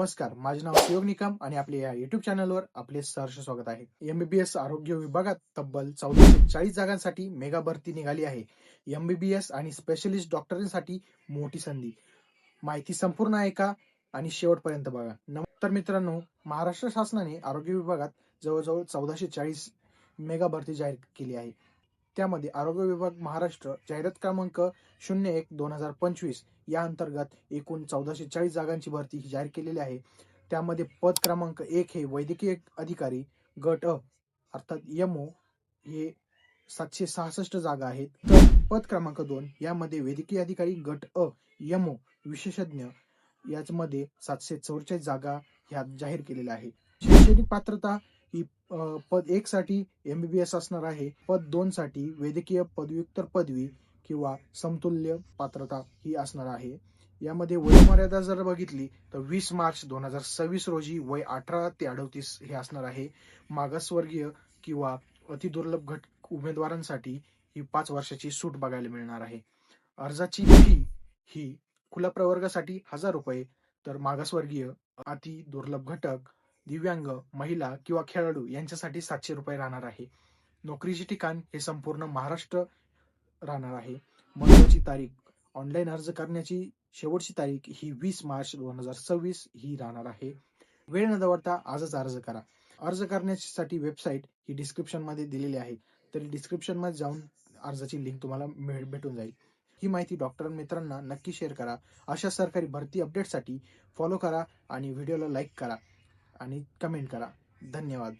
नमस्कार, माझे नाव सुयोग निकम आणि आपल्या या युट्यूब चॅनलवर आपले सहर्ष स्वागत आहे. एमबीबीएस आरोग्य विभागात तब्बल 1440 जागांसाठी मेगा भरती निघाली आहे. एमबीबीएस आणि स्पेशलिस्ट डॉक्टरांसाठी मोठी संधी. माहिती संपूर्ण ऐका आणि शेवटपर्यंत बघा. तर मित्रांनो, महाराष्ट्र शासनाने आरोग्य विभागात जवळजवळ 1440 मेगा भरती जाहीर केली आहे. त्यामध्ये आरोग्य विभाग महाराष्ट्र जाहिरात क्रमांक 01/2025 या अंतर्गत एकूण 1440 जागांची भरती ही जाहीर केलेली आहे. त्यामध्ये पद क्रमांक 1 हे वैद्यकीय अधिकारी गट अ अर्थात यमओ हे 766 जागा आहेत. तर पद क्रमांक 2 यामध्ये वैद्यकीय अधिकारी गट अ यमओ विशेषज्ञ यामध्ये 744 जागा ह्या जाहीर केलेल्या आहेत. शैक्षणिक पात्रता ही पद 1 साठी एमबीबीएस असणार आहे. पद 2 साठी वैद्यकीय पदव्युत्तर पदवी किंवा समतुल्य पात्रता ही असणार आहे. यामध्ये वयोमर्यादा जर बघितली तर 20 मार्च 2026 रोजी वय 18 ते 38 हे असणार आहे. मागासवर्गीय किंवा अतिदुर्लभ घट उमेदवारांसाठी ही 5 वर्षाची सूट बघायला मिळणार आहे. अर्जाची फी ही खुल्या प्रवर्गासाठी 1000 रुपये, तर मागासवर्गीय, अति दुर्लभ घटक, दिव्यांग, महिला किंवा खेळाडू यांच्यासाठी 700 रुपये राहणार आहे. नोकरीचे ठिकाण हे संपूर्ण महाराष्ट्र राहणार आहे. महत्वाची तारीख, ऑनलाईन अर्ज करण्याची शेवटची तारीख ही 20 मार्च 2026 ही राहणार आहे. वेळ न दवडता आजच अर्ज करा. अर्ज करण्यासाठी वेबसाईट ही डिस्क्रिप्शन मध्ये दिलेली आहे, तर डिस्क्रिप्शन मध्ये जाऊन अर्जाची लिंक तुम्हाला भेटून जाईल. ही माहिती डॉक्टर मित्रांना नक्की शेअर करा. अशा सरकारी भरती अपडेटसाठी फॉलो करा आणि व्हिडिओला लाईक करा आणि कमेंट करा. धन्यवाद.